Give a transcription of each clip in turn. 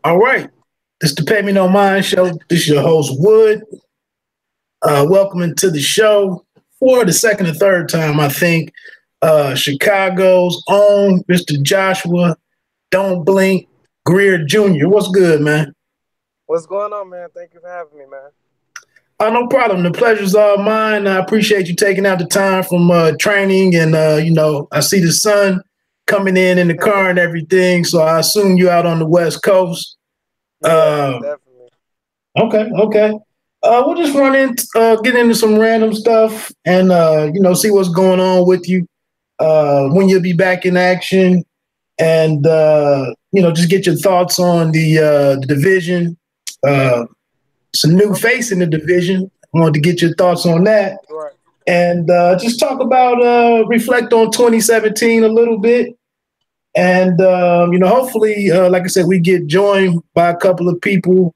All right. This is the Pay Me No Mind show. This is your host, Wood. Welcome to the show for the second or third time, I think. Chicago's own Mr. Joshua Don't Blink Greer Jr. What's good, man? What's going on, man? Thank you for having me, man. No problem. The pleasure's all mine. I appreciate you taking out the time from training. And, I see the sun coming in the car and everything. So I assume you're out on the West Coast. Yeah, definitely. Okay. We'll just get into some random stuff and, see what's going on with you, when you'll be back in action and, just get your thoughts on the division. Some new face in the division. I wanted to get your thoughts on that. Right. And just talk about, reflect on 2017 a little bit. And, hopefully, like I said, we get joined by a couple of people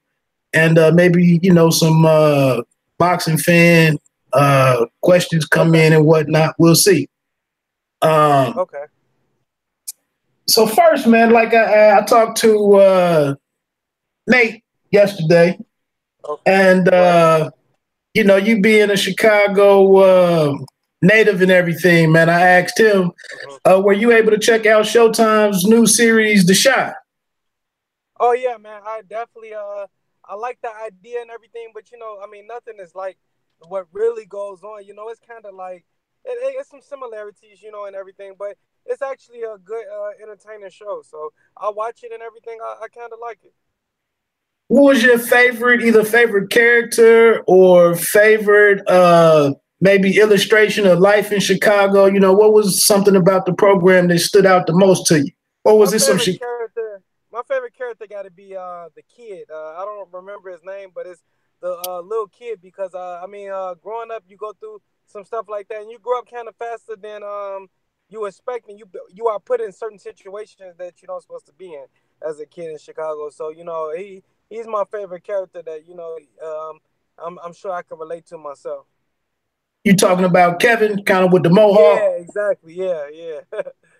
and maybe, some boxing fan questions come in and whatnot. We'll see. Okay. So first, man, like I talked to Nate yesterday. Okay. And, you being a Chicago native and everything, man, I asked him, were you able to check out Showtime's new series, The Shot? Oh, yeah, man. I definitely I like the idea and everything, but, nothing is like what really goes on. It's kind of like it's some similarities, and everything, but it's actually a good entertaining show. So I watch it and everything. I kind of like it. What was your either favorite character or favorite maybe illustration of life in Chicago? What was something about the program that stood out the most to you? Or was My favorite character got to be the kid. I don't remember his name, but it's the little kid because, growing up, you go through some stuff like that, and you grow up kind of faster than you expect, and you are put in certain situations that you're not supposed to be in as a kid in Chicago. So, he's my favorite character that, I'm sure I can relate to myself. You talking about Kevin, kind of with the mohawk? Yeah, exactly. Yeah.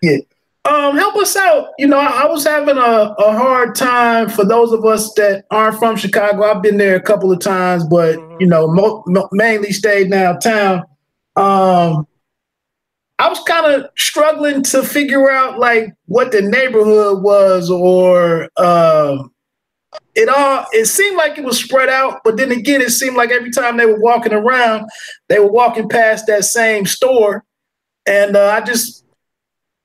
Yeah. Help us out. I was having a hard time for those of us that aren't from Chicago. I've been there a couple of times, but, mainly stayed downtown. I was kind of struggling to figure out like what the neighborhood was or it seemed like it was spread out, but then again, it seemed like every time they were walking around, they were walking past that same store. And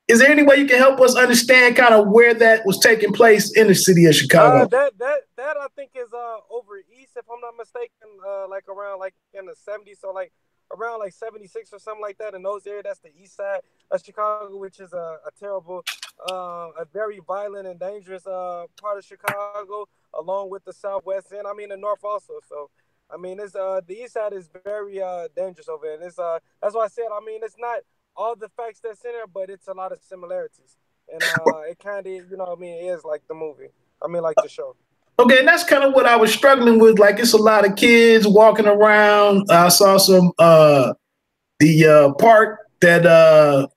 is there any way you can help us understand kind of where that was taking place in the city of Chicago? That I think is over east, if I'm not mistaken, like around like in the 70s, so like around like 76 or something like that in those areas. That's the east side of Chicago, which is a terrible, a very violent and dangerous part of Chicago, along with the southwest and the north also. So it's the east side is very dangerous over there. And it's that's why I said it's not all the facts that's in there, but it's a lot of similarities, and it kind of is like the movie. Like the show. Okay, and that's kind of what I was struggling with. Like, it's a lot of kids walking around. I saw some the park that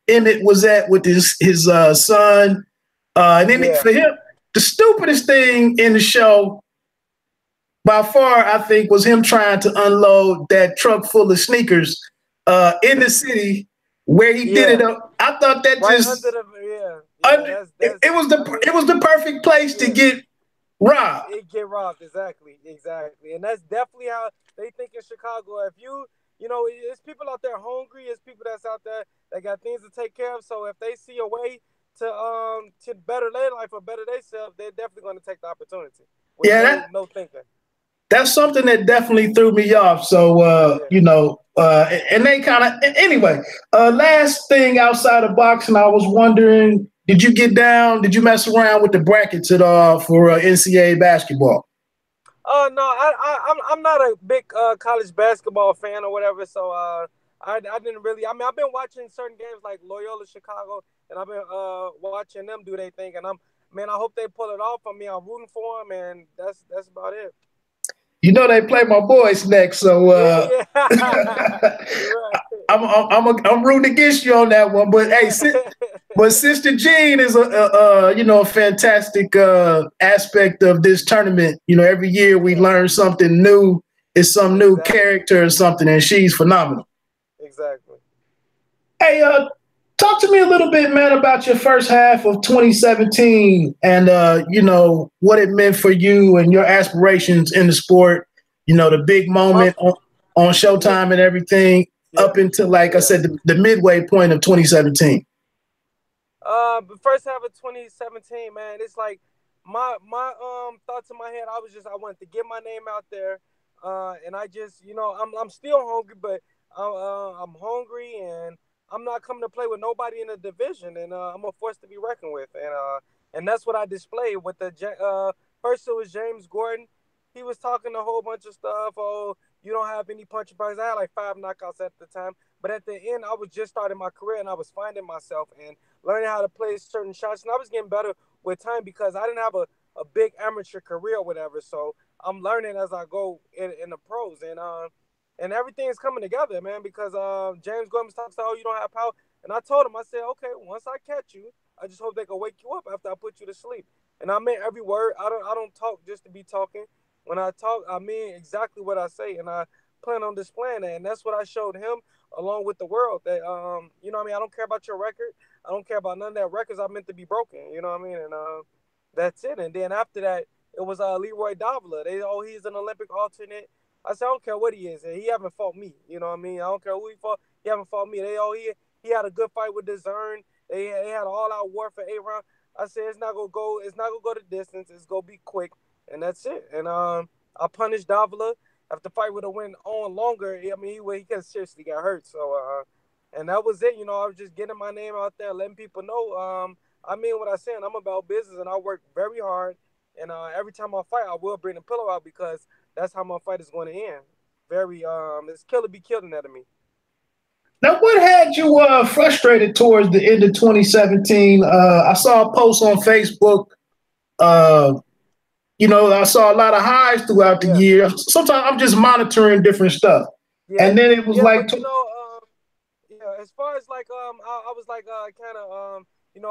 Emmett was at with his son, and then for him, the stupidest thing in the show by far, I think, was him trying to unload that truck full of sneakers in the city where he did it. I thought that right just under the, it was the perfect place to get robbed. Get robbed, exactly, and that's definitely how they think in Chicago. If it's people out there hungry, it's people that's out there that got things to take care of. So if they see a way to better their life or better themselves, they're definitely going to take the opportunity. No thinking. That's something that definitely threw me off. So and they kind of anyway. Last thing outside of boxing, I was wondering. Did you get down? Did you mess around with the brackets at all for NCAA basketball? No, I'm not a big college basketball fan or whatever. So I didn't really. I've been watching certain games like Loyola Chicago, and I've been watching them do their thing. And I hope they pull it off. I'm rooting for them, and that's about it. They play my boys next, so right. I'm rooting against you on that one. But hey, But Sister Jean is a fantastic aspect of this tournament. You know, every year we learn something new. It's some new character or something, and she's phenomenal. Exactly. Hey, talk to me a little bit, man, about your first half of 2017 and what it meant for you and your aspirations in the sport. You know, the big moment on Showtime and everything up until, like I said, the midway point of 2017. But first half of 2017, man, it's like my thoughts in my head. I wanted to get my name out there, and I just I'm still hungry, but I'm hungry, and I'm not coming to play with nobody in the division, and I'm a force to be reckoned with, and that's what I displayed with the first it was James Gordon. He was talking a whole bunch of stuff. Oh, you don't have any punching powers. I had like 5 knockouts at the time, but at the end, I was just starting my career, and I was finding myself and learning how to play certain shots, and I was getting better with time because I didn't have a big amateur career or whatever. So I'm learning as I go in the pros, and everything's coming together, man. Because James Gordon talks about, oh, you don't have power, and I told him, I said, okay, once I catch you, I just hope they can wake you up after I put you to sleep. And I meant every word. I don't talk just to be talking. When I talk, I mean exactly what I say, and I plan on displaying that. And that's what I showed him, along with the world. That what I mean. I don't care about your record. I don't care about none of that. Records are meant to be broken. You know what I mean? And that's it. And then after that, it was Leroy Davila. He's an Olympic alternate. I said, I don't care what he is. And he haven't fought me. You know what I mean? I don't care who he fought. He haven't fought me. He had a good fight with DAZN. They had an all-out war for 8 rounds. I said, it's not gonna go the distance. It's gonna be quick. And that's it. And I punished Davila. If the fight would have went on longer, I mean, he could have seriously got hurt. So, and that was it. You know, I was just getting my name out there, letting people know. I mean what I said. I'm about business, and I work very hard. And every time I fight, I will bring the pillow out because that's how my fight is going to end. It's kill or be killed in that of me. Now, what had you frustrated towards the end of 2017? I saw a post on Facebook. I saw a lot of highs throughout the year. Sometimes I'm just monitoring different stuff. Yeah. And then it was like, but, as far as like, I was like kind of,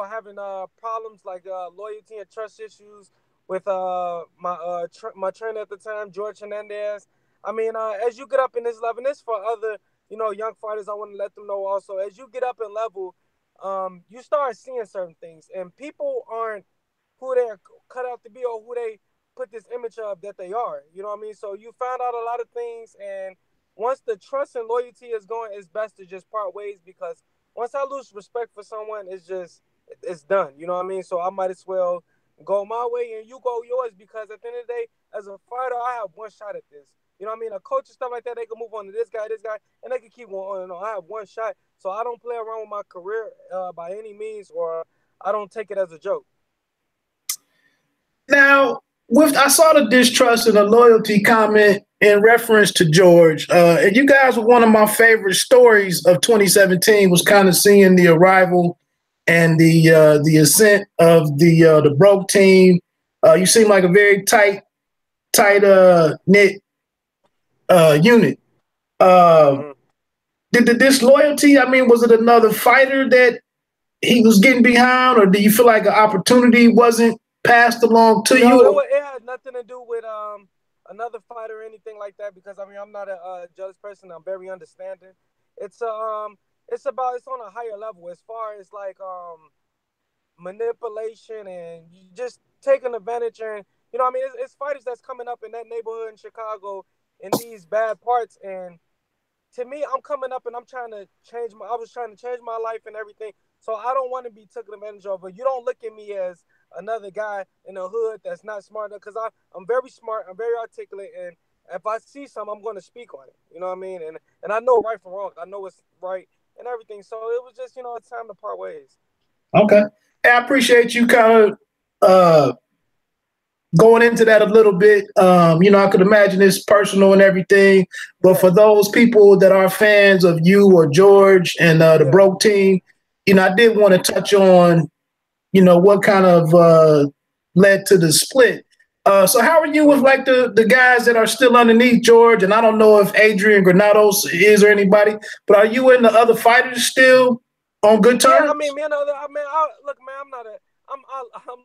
having problems like loyalty and trust issues with my trainer at the time, George Hernandez. I mean, as you get up in this level, and this for other, young fighters, I want to let them know also, as you get up in level, you start seeing certain things, and people aren't who they're cut out to be or who they put this image of that they are. You know what I mean? So you found out a lot of things, and once the trust and loyalty is going, it's best to just part ways, because once I lose respect for someone, it's done. You know what I mean? So I might as well go my way and you go yours, because at the end of the day, as a fighter, I have one shot at this. You know what I mean? A coach and stuff like that, they can move on to this guy, and they can keep going on and on. I have one shot, so I don't play around with my career by any means, or I don't take it as a joke. Now, I saw the distrust and the loyalty comment in reference to George. And you guys were one of my favorite stories of 2017, was kind of seeing the arrival and the ascent of the Broke team. You seem like a very tight knit unit. Did the disloyalty, I mean, was it another fighter that he was getting behind, or do you feel like an opportunity wasn't passed along to you? It had nothing to do with another fighter or anything like that, because I mean, I'm not a jealous person. I'm very understanding. It's on a higher level as far as like manipulation and just taking advantage, and I mean, it's fighters that's coming up in that neighborhood in Chicago in these bad parts, and to me, I'm coming up and I was trying to change my life and everything. So I don't want to be taken advantage of. But you don't look at me as another guy in the hood that's not smart enough, because I'm very smart, I'm very articulate, and if I see something, I'm going to speak on it. You know what I mean? And I know right from wrong. I know what's right and everything. So it was just, it's time to part ways. Okay. Hey, I appreciate you kind of going into that a little bit. I could imagine it's personal and everything, but for those people that are fans of you or George and the Broke team, I did want to touch on, what kind of led to the split. So how are you with like the guys that are still underneath George? And I don't know if Adrian Granados is or anybody, but are you in the other fighters still? on good Yeah, I terms? mean, man, look, man, I'm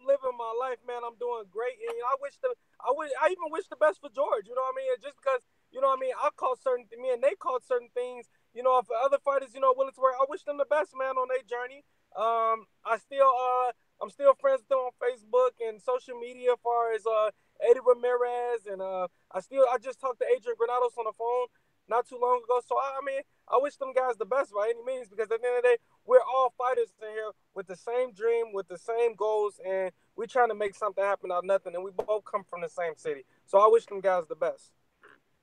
living my life, man. I'm doing great, and I even wish the best for George. You know what I mean? Just because, you know what I mean, me and they called certain things. You know, if other fighters, you know, willing to work, I wish them the best, man, on their journey. I'm still friends with them on Facebook and social media, as far as Eddie Ramirez, and I just talked to Adrian Granados on the phone not too long ago. So I mean, I wish them guys the best by any means, because at the end of the day, we're all fighters in here with the same dream, with the same goals, and we're trying to make something happen out of nothing. And we both come from the same city, so I wish them guys the best.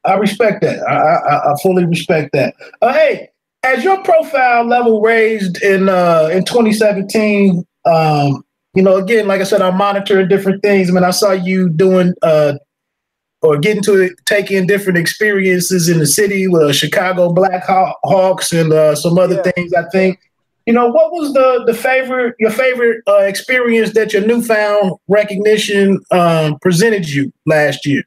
I respect that. I fully respect that. Hey, as your profile level raised in 2017, you know, again, like I said, I'm monitoring different things. I mean, I saw you doing or getting to it, taking different experiences in the city with Chicago Blackhawks and some other Yeah, things. I yeah. think, you know, what was your favorite experience that your newfound recognition presented you last year?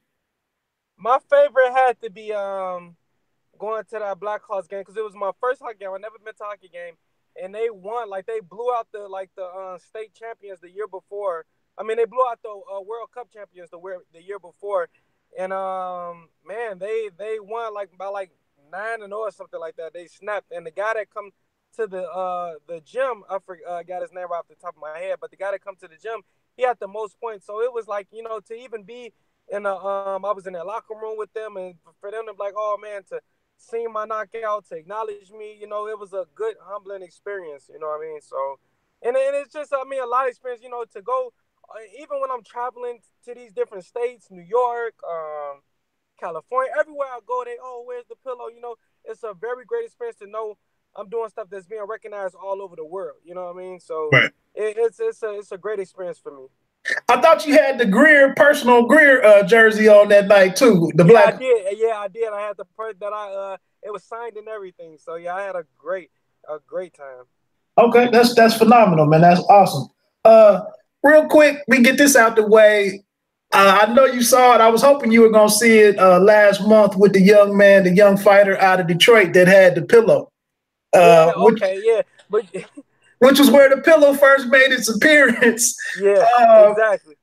My favorite had to be going to that Blackhawks game, because it was my first hockey game. I never been to a hockey game, and they won. Like, they blew out the state champions the year before. I mean, they blew out the World Cup champions the year before, and man, they won like by like 9-0 or something like that. They snapped, and the guy that come to the gym, I forgot got his name right off the top of my head, but the guy that come to the gym, he had the most points. So it was like, you know, to even be in I was in their locker room with them, and for them to be like, oh man, to see my knockout, to acknowledge me, you know, it was a good, humbling experience. You know what I mean? So, and it's just, I mean, a lot of experience. You know, to go, even when I'm traveling to these different states, New York, California, everywhere I go, where's the pillow? You know, it's a very great experience to know I'm doing stuff that's being recognized all over the world. You know what I mean? So Right. it's a great experience for me. I thought you had the personal Greer jersey on that night too. The Yeah, I black. did. Yeah, I did. I had the part that it was signed and everything. So yeah, I had a great time. Okay, that's phenomenal, man. That's awesome. Real quick, we get this out the way. I know you saw it. I was hoping you were gonna see it last month with the young man, the young fighter out of Detroit that had the pillow. Yeah, Which okay, yeah, but which was where the pillow first made its appearance. yeah, Uh, exactly.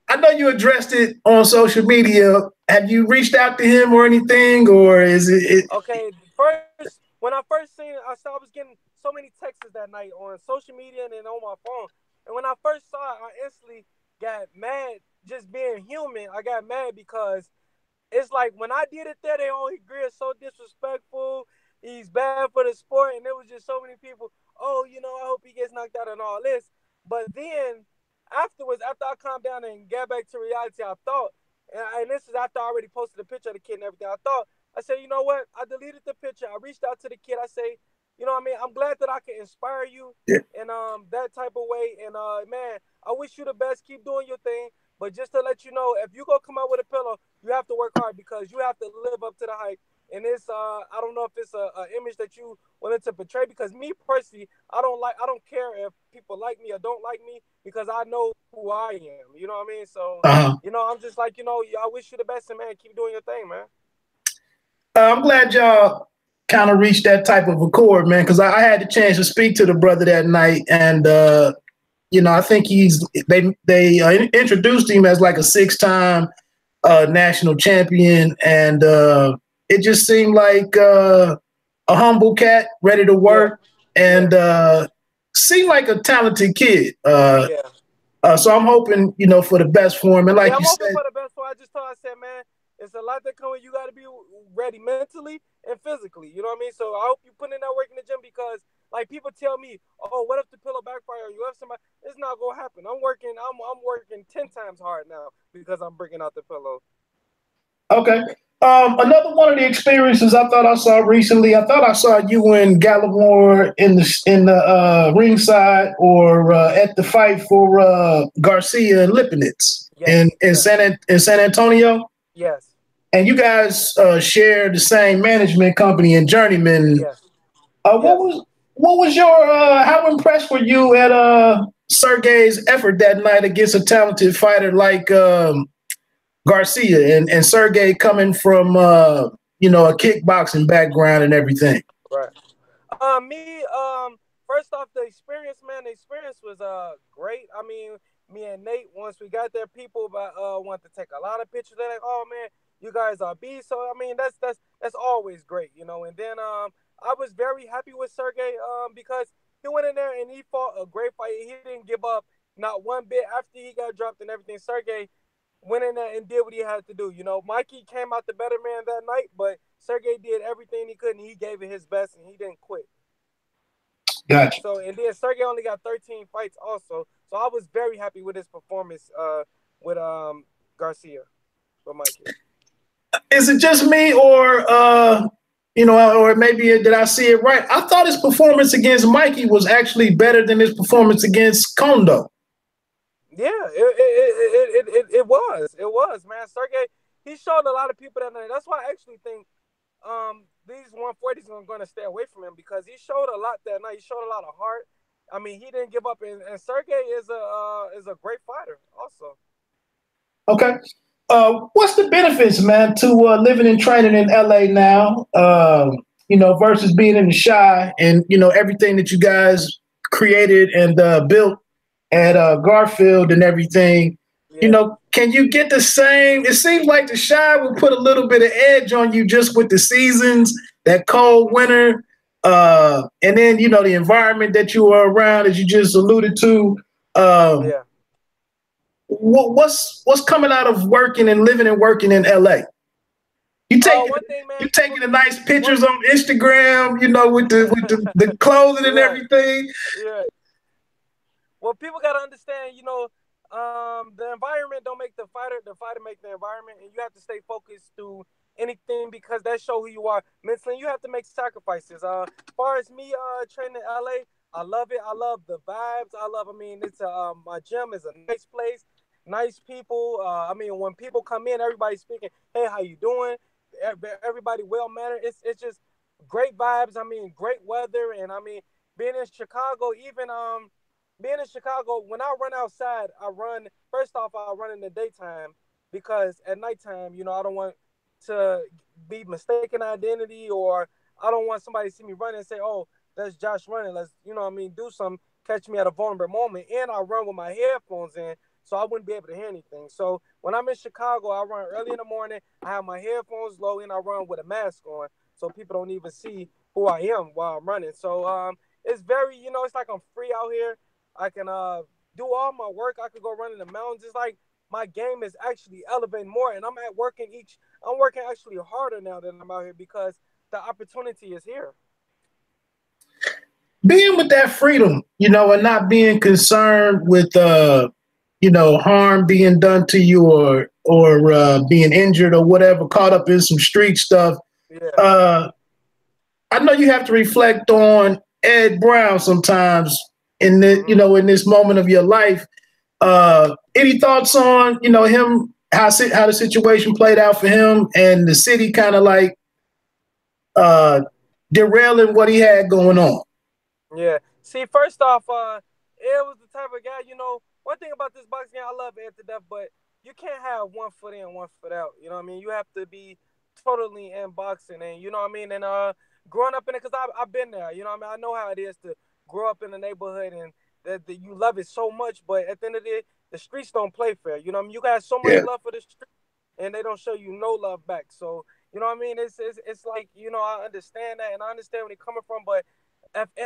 I know you addressed it on social media. Have you reached out to him or anything, or is it Okay, first when I first seen it, I was getting so many texts that night on social media and then on my phone. And when I first saw it, I instantly got mad. Just being human, I got mad because it's like when I did it there, they only Greer so disrespectful. He's bad for the sport, and there was just so many people. Oh, you know, I hope he gets knocked out and all this. But then afterwards, after I calmed down and got back to reality, I thought, and this is after I already posted a picture of the kid and everything. I said, you know what? I deleted the picture. I reached out to the kid. I say, you know what I mean? I'm glad that I can inspire you yeah. in that type of way. And man, I wish you the best. Keep doing your thing. But just to let you know, if you go come out with a pillow, you have to work hard, because you have to live up to the hype. And it's I don't know if it's a image that you wanted to portray, because me personally, I don't care if people like me or don't like me, because I know who I am. You know what I mean? So, Uh-huh. you know, I'm just like, you know, I wish you the best, and man, keep doing your thing, man. I'm glad y'all kind of reached that type of accord, man, because I had the chance to speak to the brother that night, and you know, I think they introduced him as like a 6-time national champion, and it just seemed like a humble cat, ready to Yeah, work, and yeah, seemed like a talented kid. yeah. So I'm hoping, you know, for the best for him, and Yeah, like I'm you hoping said, for the best. So I said, man, it's a lot that coming. You got to be ready mentally and physically. You know what I mean? So I hope you put in that work in the gym, because like people tell me, oh, what if the pillow backfire? You have somebody? It's not gonna happen. I'm working 10 times hard now because I'm breaking out the pillow. okay. Another one of the experiences I thought I saw recently. I thought I saw you and Gallimore in the ringside or at the fight for Garcia and Lipinets Yes, yes, in San Antonio. yes, And you guys share the same management company in Journeyman. yes, Uh, what yes. was what was your how impressed were you at Sergey's effort that night against a talented fighter like Garcia and Sergey coming from you know, a kickboxing background and everything? Right. Me, first off, the experience, man. The experience was great. I mean, me and Nate, once we got there, people want to take a lot of pictures. They're like, "Oh man, you guys are beasts." So I mean, that's always great, you know. And then I was very happy with Sergey because he went in there and he fought a great fight. He didn't give up not one bit after he got dropped and everything. Sergey went in there and did what he had to do. You know, Mikey came out the better man that night, but Sergey did everything he could and he gave it his best and he didn't quit. Gotcha. So and then Sergey only got 13 fights also. So I was very happy with his performance with Garcia with Mikey. Is it just me, or or maybe did I see it right? I thought his performance against Mikey was actually better than his performance against Kondo. Yeah, it was, man. Sergey, he showed a lot of people that night. That's why I actually think these 140s are going to stay away from him because he showed a lot that night. He showed a lot of heart. I mean, he didn't give up, and Sergey is a great fighter also. Okay. What's the benefits, man, to living and training in LA now? Versus being in the Shy and everything that you guys created and built at Garfield and everything. Yeah. Can you get the same? It seems like the Shy will put a little bit of edge on you just with the seasons, that cold winter, and then the environment that you are around, as you just alluded to. Yeah. What's coming out of working and living and working in LA? You taking One thing, man. you taking the nice pictures on Instagram, with the clothing and Right. everything. Yeah. Well, people got to understand, the environment don't make the fighter make the environment, and you have to stay focused through anything because that show who you are mentally. You have to make sacrifices. As far as me training in LA, I love it. I love the vibes. I mean, it's my gym is a nice place, nice people. I mean, when people come in, everybody's speaking, "Hey, how you doing?" Everybody well mannered. It's just great vibes. I mean, great weather, and I mean, being in Chicago, even being in Chicago, when I run outside, I run. First off, I run in the daytime because at nighttime, I don't want to be mistaken identity, or I don't want somebody to see me running and say, "Oh, that's Josh running." Let's, do something, catch me at a vulnerable moment. And I run with my headphones in, so I wouldn't be able to hear anything. So when I'm in Chicago, I run early in the morning. I have my headphones low, and I run with a mask on, so people don't even see who I am while I'm running. So it's very, it's like I'm free out here. I can do all my work. I could go run in the mountains. It's like my game is actually elevating more, and I'm working actually harder now than I'm out here because the opportunity is here. Being with that freedom, and not being concerned with harm being done to you or being injured or whatever, caught up in some street stuff. Yeah. I know you have to reflect on Ed Brown sometimes in the, in this moment of your life. Any thoughts on, him, how the situation played out for him and the city kind of like derailing what he had going on? Yeah. See, first off, Ed was the type of guy, one thing about this boxing game, I love Ed to death, but you can't have one foot in, one foot out. You know what I mean? You have to be totally in boxing, and you know what I mean? And growing up in it, because I've been there, you know what I mean? I know how it is to grow up in the neighborhood and that you love it so much, but at the end of the day, the streets don't play fair. You know what I mean? You got so much Yeah. love for the street, and they don't show you no love back. So, you know what I mean? It's like, I understand that, and I understand where he's coming from, but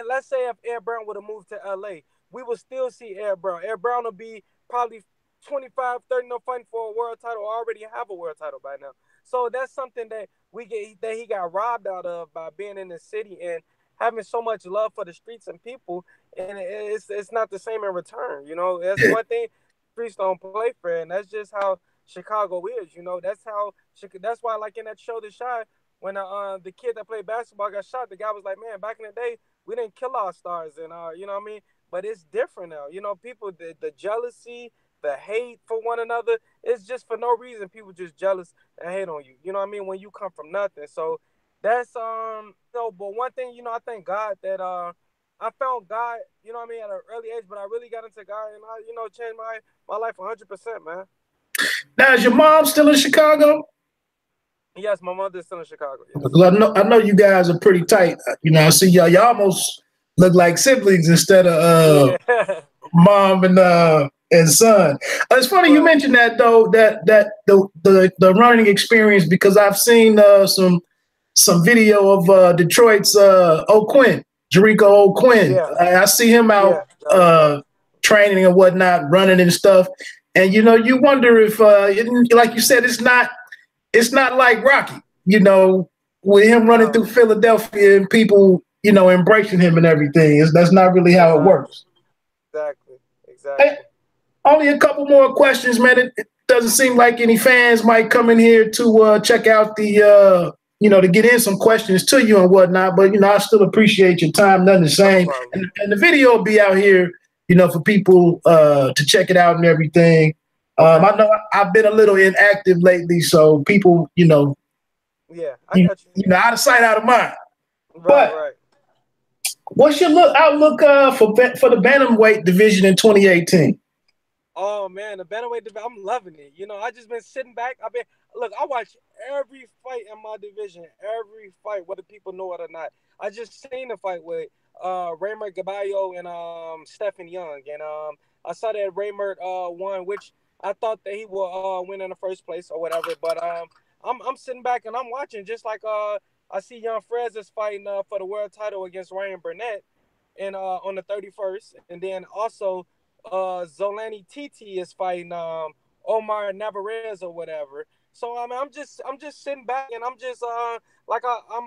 let's say if Ed Brown would have moved to LA, we would still see Ed Brown. Ed Brown will be probably 25, 30, no fighting for a world title, or already have a world title by now. So that's something that he got robbed out of by being in the city and having so much love for the streets and people, and it's not the same in return. That's Yeah. one thing. Streets don't play fair, and that's just how Chicago is. That's why, like in that show, The Shy, when the kid that played basketball got shot, the guy was like, "Man, back in the day, we didn't kill our stars," and you know what I mean. But it's different now. People, the jealousy, the hate for one another, it's just for no reason. People just jealous and hate on you. You know what I mean? When you come from nothing. So that's but one thing, I thank God that I found God, you know what I mean, at an early age, but I really got into God and I, changed my life 100%, man. Now, is your mom still in Chicago? Yes, my mother's still in Chicago. Yes. Because I know you guys are pretty tight. You know, I see y'all almost look like siblings instead of mom and son. It's funny you mentioned that though, that the running experience, because I've seen some video of Detroit's O'Quinn, Jericho O'Quinn. Yeah. I see him out training and whatnot, running and stuff. And you know, you wonder if like you said, it's not like Rocky, you know, with him running through Philadelphia and people, you know, embracing him and everything. That's not really how it works. Exactly. Hey, only a couple more questions, man. It doesn't seem like any fans might come in here to check out the, you know, to get in some questions to you and whatnot. But, you know, I still appreciate your time. Nothing the same. And the video will be out here, you know, for people to check it out and everything. I know I've been a little inactive lately, so people, you know, I got you. You know, out of sight, out of mind. Right. What's your outlook for the bantamweight division in 2018? Oh man, the bantamweight division, I'm loving it. You know, I just been sitting back. I watch every fight in my division, every fight, whether people know it or not. I just seen the fight with Raymond Gaballo and Stephen Young, and I saw that Raymond won, which I thought that he would win in the first place or whatever. But I'm sitting back and I'm watching, just like I see Young Frez is fighting for the world title against Ryan Burnett and on the 31st, and then also Zolani Titi is fighting Omar Navarrez or whatever. So I mean, I'm just sitting back and I'm just like I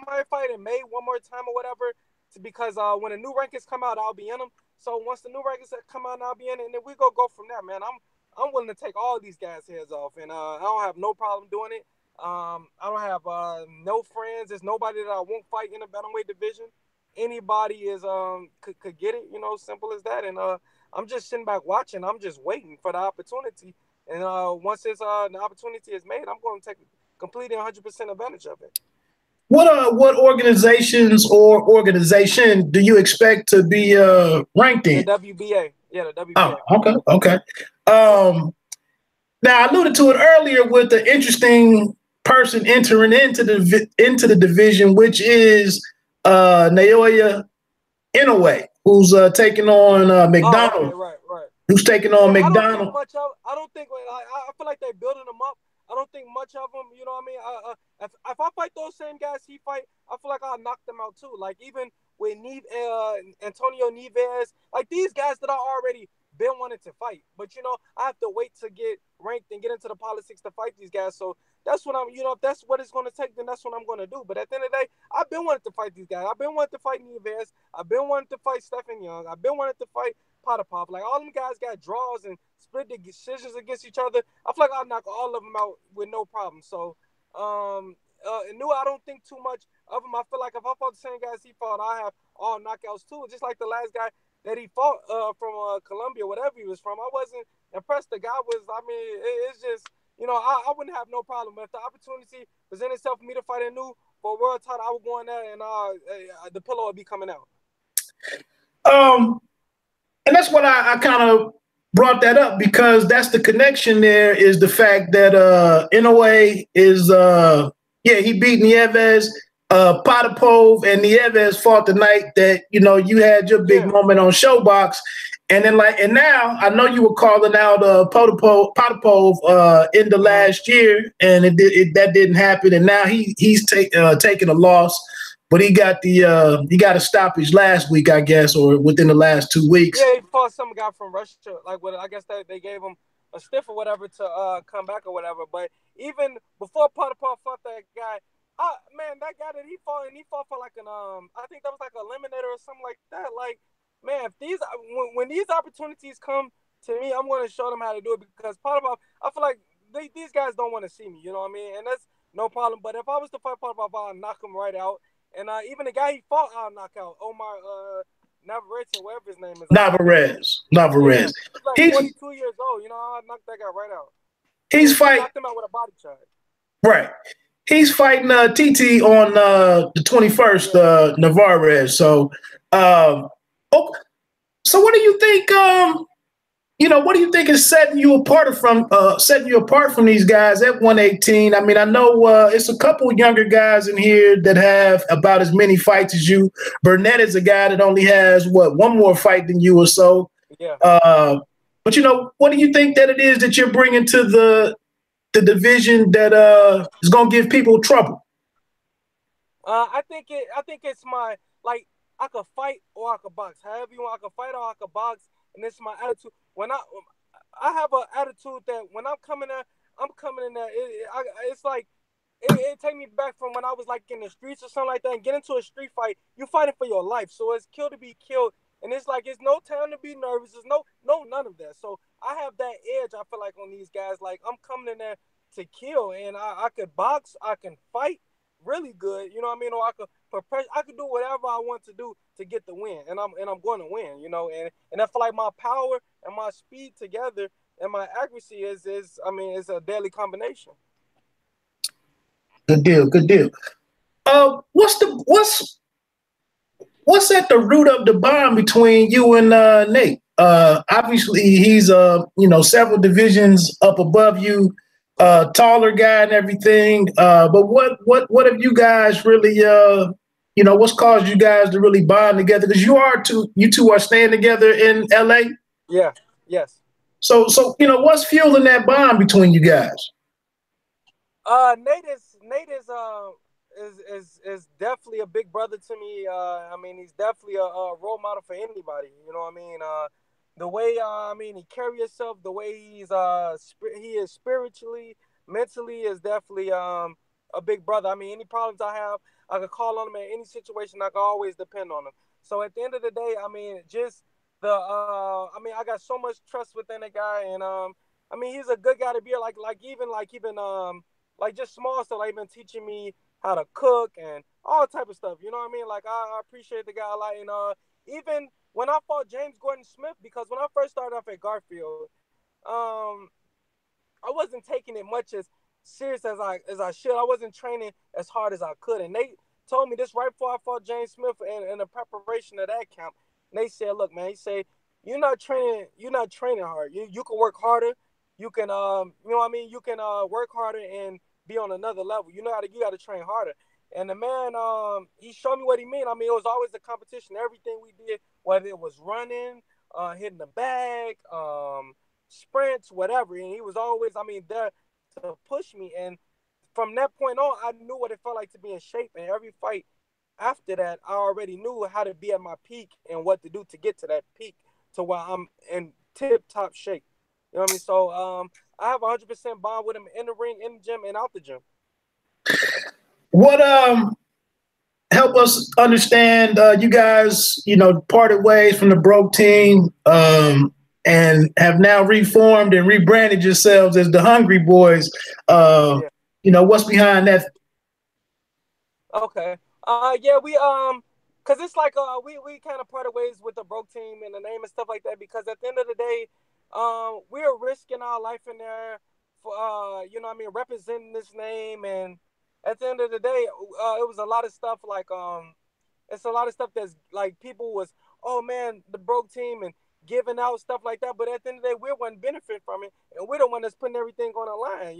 might fight in May one more time or whatever, because when the new rankings come out, I'll be in them. So once the new rankings come out, I'll be in it, and then we go from there, man. I'm willing to take all these guys' heads off, and I don't have no problem doing it. I don't have no friends. There's nobody that I won't fight in the bantamweight division. Anybody is could get it, you know, simple as that. And I'm just sitting back watching. I'm just waiting for the opportunity. And once the opportunity is made, I'm going to take completely 100% advantage of it. What organizations or organization do you expect to be ranked in? The WBA. Yeah, the WBA. Oh, okay. Now I alluded to it earlier with the interesting person entering into the division, which is Naoya Inoue, who's taking on McDonald. Right. Who's taking on McDonald? I don't think I feel like they're building them up. I don't think much of them, you know what I mean? If I fight those same guys he fight, I feel like I'll knock them out too. Like even with Antonio Nieves, like these guys that I already been wanting to fight. But, you know, I have to wait to get ranked and get into the politics to fight these guys. So that's what if that's what it's going to take, then that's what I'm going to do. But at the end of the day, I've been wanting to fight these guys. I've been wanting to fight Nieves. I've been wanting to fight Stephen Young. I've been wanting to fight Potapov. Like, all them guys got draws and split the decisions against each other. I feel like I'll knock all of them out with no problem. So, I don't think too much of him. I feel like if I fought the same guys he fought, I have all knockouts too. Just like the last guy that he fought from Colombia, whatever he was from. I wasn't impressed. The guy was, it's just, I wouldn't have no problem. But if the opportunity presented itself for me to fight a new for a world title, I would go in there and the pillow would be coming out. And that's what I kind of brought that up, because that's the connection there, is the fact that Inoue is, he beat Nieves. Potapov and Nieves fought the night that, you had your big moment on Showbox. And then now I know you were calling out Potapov in the last year, and that didn't happen. And now he's taking a loss, but he got a stoppage last week, I guess, or within the last 2 weeks. Yeah, he fought some guy from Russia. I guess they gave him a stiff or whatever to come back or whatever. But even before Potapov fought that guy, that guy that he fought for like an I think that was like an eliminator or something like that. Like, man, if when these opportunities come to me, I'm going to show them how to do it, because Potapov, I feel like these guys don't want to see me, you know what I mean? And that's no problem. But if I was to fight Potapov, I'll knock him right out. And even the guy he fought, I'll knock out. Omar Navarrete, whatever his name is. Navarrez. Yeah, he's like 42 years old. I'll knock that guy right out. He's fighting. Knocked him out with a body shot. Right. He's fighting TT on the 21st, Navarrez. So, so what do you think? what do you think is setting you apart from these guys at 118? I mean, I know it's a couple of younger guys in here that have about as many fights as you. Burnett is a guy that only has one more fight than you or so. Yeah. But what do you think that it is that you're bringing to the division that is going to give people trouble? I think it's my, like, I could fight or I could box. However you want, I could fight or I could box, and it's my attitude. When I have an attitude that when I'm coming in there. It's like it take me back from when I was like in the streets or something like that. And get into a street fight, you're fighting for your life. So it's kill to be killed, and it's like it's no time to be nervous. There's no none of that. So I have that edge. I feel like on these guys, like I'm coming in there to kill, and I could box, I can fight really good, you know what I mean? Or I could do whatever I want to do to get the win, and I'm going to win, and I feel like my power and my speed together and my accuracy is a deadly combination. Good deal. What's at the root of the bond between you and Nate? Obviously he's several divisions up above you. Taller guy and everything. But what have you guys really, what's caused you guys to really bond together? Because you two are staying together in LA. Yeah. Yes. So what's fueling that bond between you guys? Nate is definitely a big brother to me. I mean, he's definitely a role model for anybody. You know what I mean? The way he carries himself, the way he is spiritually, mentally is definitely a big brother. I mean, any problems I have, I could call on him in any situation. I can always depend on him. So at the end of the day, I mean, just I got so much trust within the guy, and he's a good guy to be like just small stuff, like even teaching me how to cook and all type of stuff. You know what I mean? Like I appreciate the guy a lot, and even when I fought James Gordon-Smith, because when I first started off at Garfield, I wasn't taking it much as serious as I should. I wasn't training as hard as I could. And they told me this right before I fought James Smith in the preparation of that camp. And they said, look, man, he said, you're not training hard. You can work harder. You can you can work harder and be on another level. You got to train harder. And the man, he showed me what he meant. I mean, it was always a competition. Everything we did, whether it was running, hitting the bag, sprints, whatever. And he was always, there to push me. And from that point on, I knew what it felt like to be in shape. And every fight after that, I already knew how to be at my peak and what to do to get to that peak to where I'm in tip-top shape. You know what I mean? So I have 100% bond with him in the ring, in the gym, and out the gym. What help us understand? You guys, parted ways from the Broke team, and have now reformed and rebranded yourselves as the Hungry Boyz. What's behind that? Okay. We cause it's like we kind of parted ways with the Broke team and the name and stuff like that, because at the end of the day, we're risking our life in there for representing this name. And at the end of the day, it was a lot of stuff like it's a lot of stuff that's like people was, oh man, the Broke team and giving out stuff like that. But at the end of the day, we're one benefit from it, and we're the one that's putting everything on the line,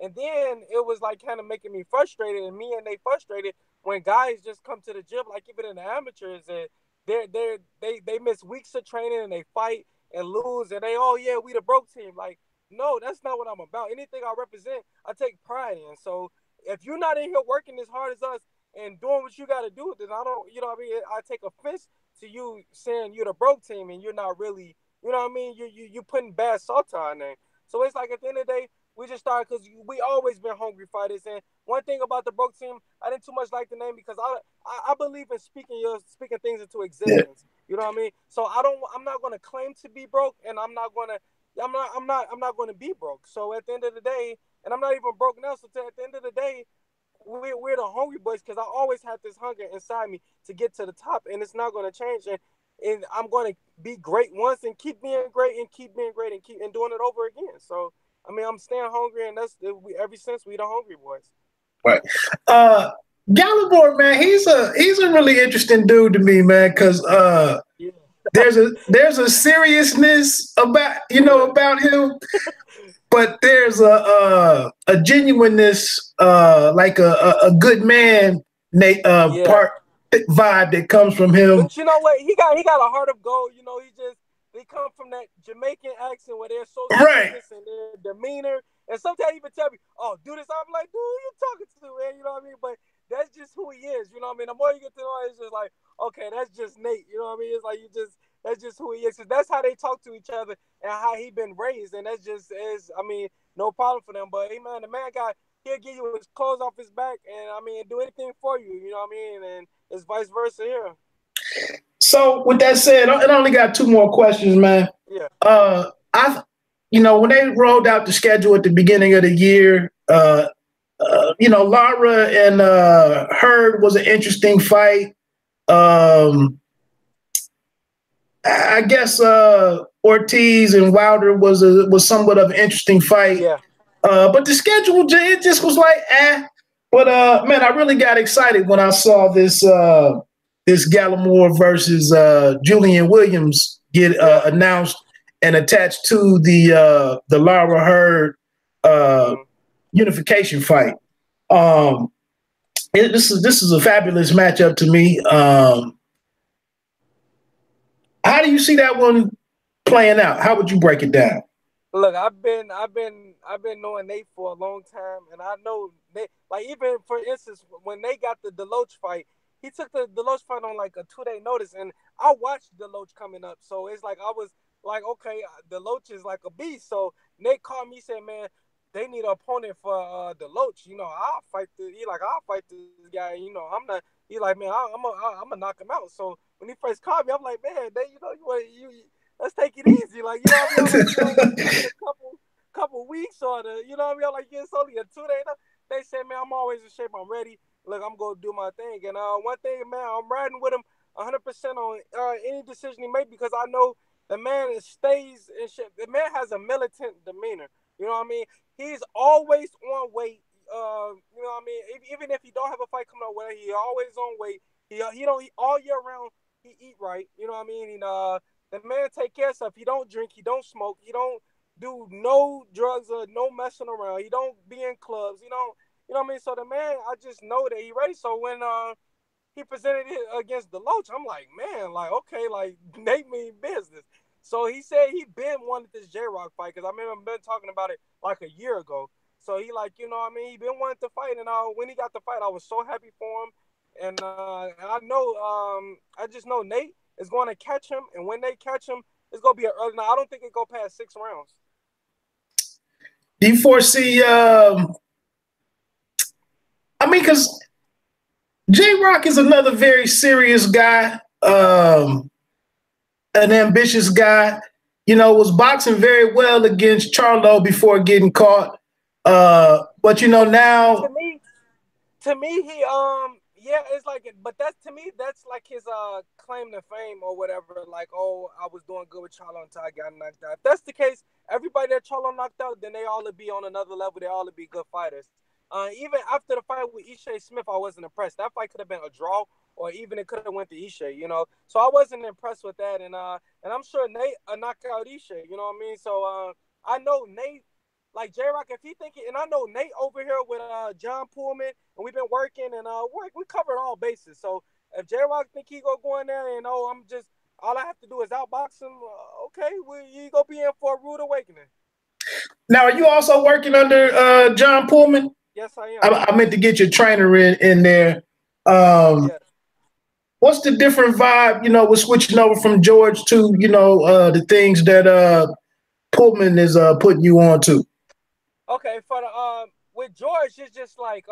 And then it was like kind of making me frustrated, and me and they frustrated when guys just come to the gym, like even in the amateurs, and they miss weeks of training and they fight and lose, and we the Broke team. Like, no, that's not what I'm about. Anything I represent, I take pride in. So if you're not in here working as hard as us and doing what you got to do, then I don't, I take offense to you saying you're the Broke team and you're not really, you putting bad salt on our name. So it's like at the end of the day, we just started because we always been hungry fighters. And one thing about the Broke team, I didn't too much like the name because I believe in speaking things into existence. Yeah. You know what I mean? So I'm not going to claim to be broke, and I'm not going to be broke. So at the end of the day, and I'm not even broke now. So at the end of the day, we're the Hungry Boyz, because I always had this hunger inside me to get to the top, and it's not going to change. And I'm going to be great once and keep being great and keep being great and keep doing it over again. So I'm staying hungry, and that's ever since we the Hungry Boyz. Right. Gallagher, man, he's a really interesting dude to me, man, because there's a seriousness about about him, but there's a genuineness, like a good man Yeah. part vibe that comes from him. But you know what? He got a heart of gold. They come from that Jamaican accent where they're so Right. serious and their demeanor. And sometimes he even tell me, "Oh, do this." I'm like, "Dude, who you talking to, man?" You know what I mean? But that's just who he is. You know what I mean? The more you get to know him, it's just like, okay, that's just Nate. You know what I mean? It's like that's just who he is. 'Cause that's how they talk to each other and how he been raised. And that's just is. I mean, no problem for them. But hey, man, the man got he'll give you his clothes off his back, and I mean, do anything for you. You know what I mean? And it's vice versa here. So with that said, I only got two more questions, man. Yeah. I, when they rolled out the schedule at the beginning of the year, Lara and Hurd was an interesting fight. I guess Ortiz and Wilder was somewhat of an interesting fight. Yeah. But the schedule, it just was like, eh. But man, I really got excited when I saw this Gallimore versus Julian Williams get announced and attached to the Lara Hurd unification fight. This is a fabulous matchup to me. How do you see that one playing out? How would you break it down? Look, I've been knowing Nate for a long time, and I know Nate. Like even for instance, when they got the Deloach fight, he took the Deloach fight on like a 2 day notice, and I watched Deloach coming up, so it's like I was like, okay, Deloach is like a beast. So Nate called me, said, man, they need an opponent for Deloach. I'll fight this guy. I'm not. He like, man, I'm gonna knock him out. So when he first called me, I'm like, man, let's take it easy. Like, you know what I mean? I'm like, within a couple weeks or you know what I mean? I'm like, yeah, it's only a 2 day. They said, man, I'm always in shape. I'm ready. Look, I'm gonna do my thing. And one thing, man, I'm riding with him 100% on any decision he make because I know the man stays in shape. The man has a militant demeanor. You know what I mean? He's always on weight. You know what I mean? Even if he don't have a fight coming up, where he always on weight. He don't eat all year round. He eat right. You know what I mean? And the man take care of stuff. He don't drink. He don't smoke. He don't do no drugs or no messing around. He don't be in clubs. You know what I mean? So the man, I just know that he ready. So when he presented it against Deloach, I'm like, man, like okay, like Nate mean business. So he said he been wanted this J Rock fight because I remember been talking about it like a year ago. So he like, you know what I mean? He been wanting to fight, and when he got the fight, I was so happy for him. And I know, I just know Nate is going to catch him, and when they catch him, it's going to be an early. Now I don't think it go past 6 rounds. Do you foresee? I mean, because J Rock is another very serious guy, an ambitious guy. Was boxing very well against Charlo before getting caught. But To now. me, he yeah, it's like but that's to me that's like his claim to fame or whatever. Like, oh, I was doing good with Charlo until I got knocked out. If that's the case, everybody that Charlo knocked out, then they all would be on another level. They all would be good fighters. Even after the fight with Ishe Smith, I wasn't impressed. That fight could have been a draw, or even it could have went to Ishe. So I wasn't impressed with that, and I'm sure Nate knock out Ishe. You know what I mean? So I know Nate, like J Rock, if he thinking, and I know Nate over here with John Pullman, and we've been working, and we covered all bases. So if J Rock think he go in there, and I'm just all I have to do is outbox him, okay, you go be in for a rude awakening. Now, are you also working under John Pullman? Yes, I am. I meant to get your trainer in there. Yes. What's the different vibe? With switching over from George to the things that Pullman is putting you on to. Okay, for the with George, it's just like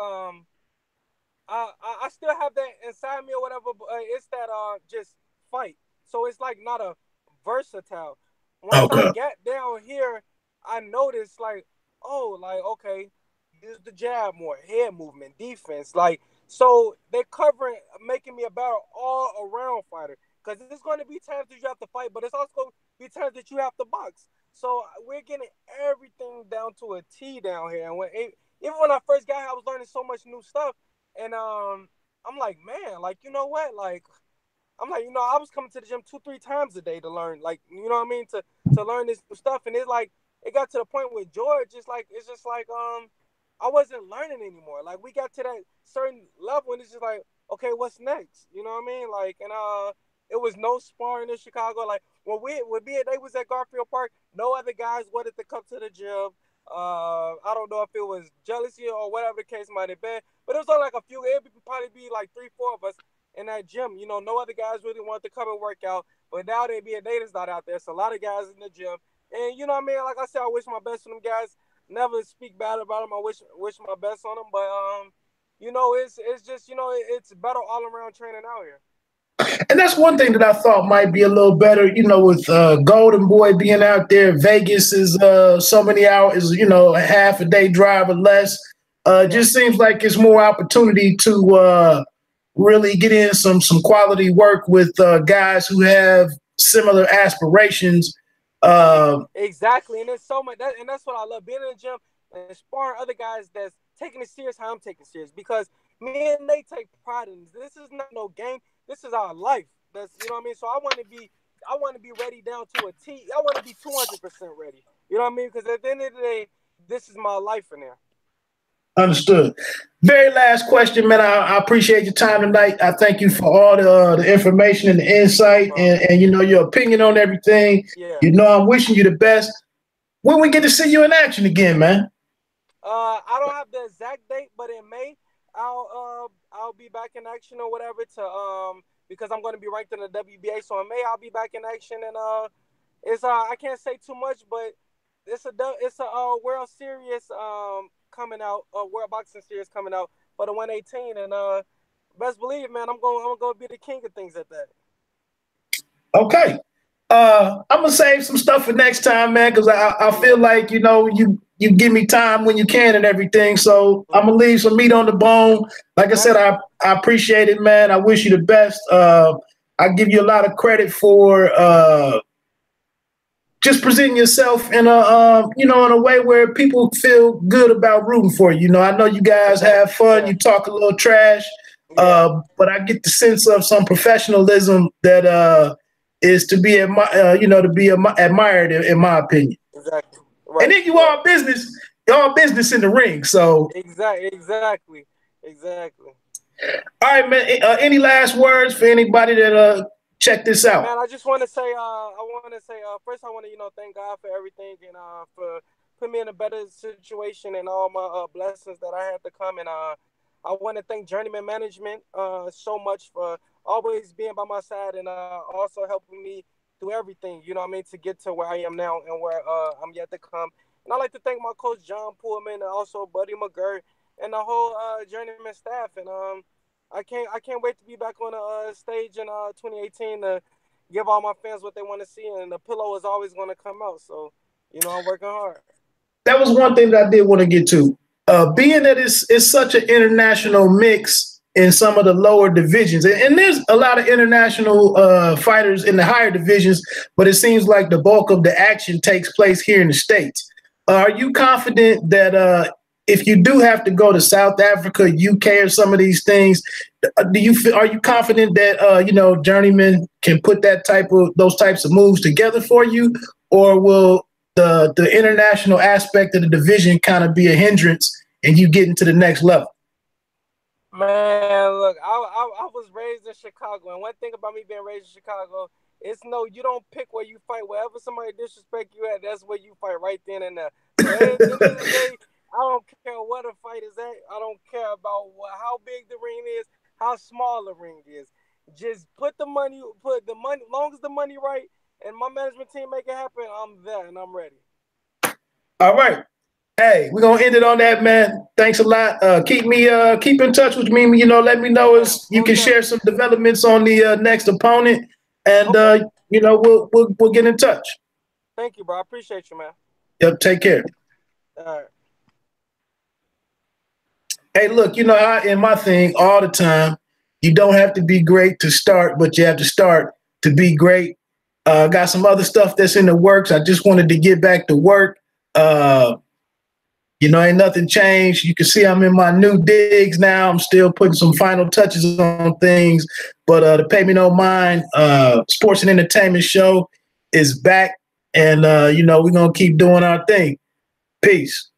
I still have that inside me or whatever. But it's that just fight. So it's like not a versatile. Once I Okay. get down here, I noticed like, oh, like okay, use the jab more, head movement, defense. Like so they're covering, making me a better all around fighter. Because there's going to be times that you have to fight, but it's also going to be times that you have to box. So we're getting everything down to a T down here. And even when I first got here, I was learning so much new stuff. And I'm like, man, like you know what, like I'm like, I was coming to the gym 2-3 times a day to learn, like, you know what I mean, to learn this new stuff. And it's like it got to the point with George, it's just like I wasn't learning anymore. Like we got to that certain level, and it's just like, okay, what's next? You know what I mean? Like, and it was no sparring in Chicago. Like when they was at Garfield Park, no other guys wanted to come to the gym. I don't know if it was jealousy or whatever the case might have been, but it was only like a few. It would probably be like 3-4 of us in that gym. No other guys really wanted to come and work out. But now they just not out there. So a lot of guys in the gym. And you know what I mean? Like I said, I wish my best for them guys. Never speak bad about them. I wish my best on them. But it's just it's better all around training out here. And that's one thing that I thought might be a little better, with Golden Boy being out there. Vegas is so many hours, a half a day drive or less. It just seems like it's more opportunity to really get in some quality work with guys who have similar aspirations. Exactly, and it's so much, and that's what I love, being in the gym and sparring other guys that's taking it serious how I'm taking it serious, because me and they take pride in this. This is not no game. This is our life. That's, you know what I mean. So I want to be ready down to a T. I want to be 200% ready. You know what I mean? Because at the end of the day, this is my life in there. Understood. Very last question, man. I appreciate your time tonight. I thank you for all the information and the insight and your opinion on everything. Yeah. I'm wishing you the best. When we get to see you in action again, man? I don't have the exact date, but in May I'll be back in action or whatever because I'm going to be ranked in the WBA. So in May I'll be back in action, and it's I can't say too much, but it's a World Series coming out, a World Boxing Series coming out for the 118, and best believe, man, I'm going to be the king of things at that. Okay. I'm gonna save some stuff for next time, man, because I feel like you give me time when you can and everything. So I'm gonna leave some meat on the bone. Like I said, I appreciate it, man. I wish you the best. I give you a lot of credit for just presenting yourself in in a way where people feel good about rooting for you. I know you guys have fun. You talk a little trash, but I get the sense of some professionalism that is to be admired in my opinion. Exactly. Right. And then you all business in the ring. So exactly. All right, man. Any last words for anybody that check this out? Man, I just want to say, first I want to thank God for everything, and for putting me in a better situation and all my blessings that I had to come. And I want to thank Journeyman Management so much for always being by my side and also helping me through everything, to get to where I am now and where I'm yet to come. And I'd like to thank my coach, John Pullman, and also Buddy McGirt, and the whole Journeyman staff. And I can't wait to be back on the stage in 2018 to give all my fans what they want to see, and the pillow is always going to come out. So, I'm working hard. That was one thing that I did want to get to. Being that it's such an international mix in some of the lower divisions. And there's a lot of international fighters in the higher divisions, but it seems like the bulk of the action takes place here in the States. Are you confident that if you do have to go to South Africa, UK, or some of these things, are you confident that Journeyman can put those types of moves together for you, or will the international aspect of the division kind of be a hindrance and you get into the next level? Man, look, I was raised in Chicago, and one thing about me being raised in Chicago is you don't pick where you fight. Wherever somebody disrespect you at, that's where you fight right then and there. So at the end of the day, I don't care what a fight is at. I don't care about how big the ring is, how small the ring is. Just put the money, long as the money right, and my management team make it happen, I'm there and I'm ready. All right. Hey, we're gonna end it on that, man. Thanks a lot. Keep in touch with me. Let me know as you can share some developments on the next opponent, and we'll get in touch. Thank you, bro. I appreciate you, man. Yep. Take care. All right. Hey, look, in my thing all the time, you don't have to be great to start, but you have to start to be great. Got some other stuff that's in the works. I just wanted to get back to work. You know, ain't nothing changed. You can see I'm in my new digs now. I'm still putting some final touches on things. But the Pay Me No Mind sports and entertainment show is back. And, you know, we're going to keep doing our thing. Peace.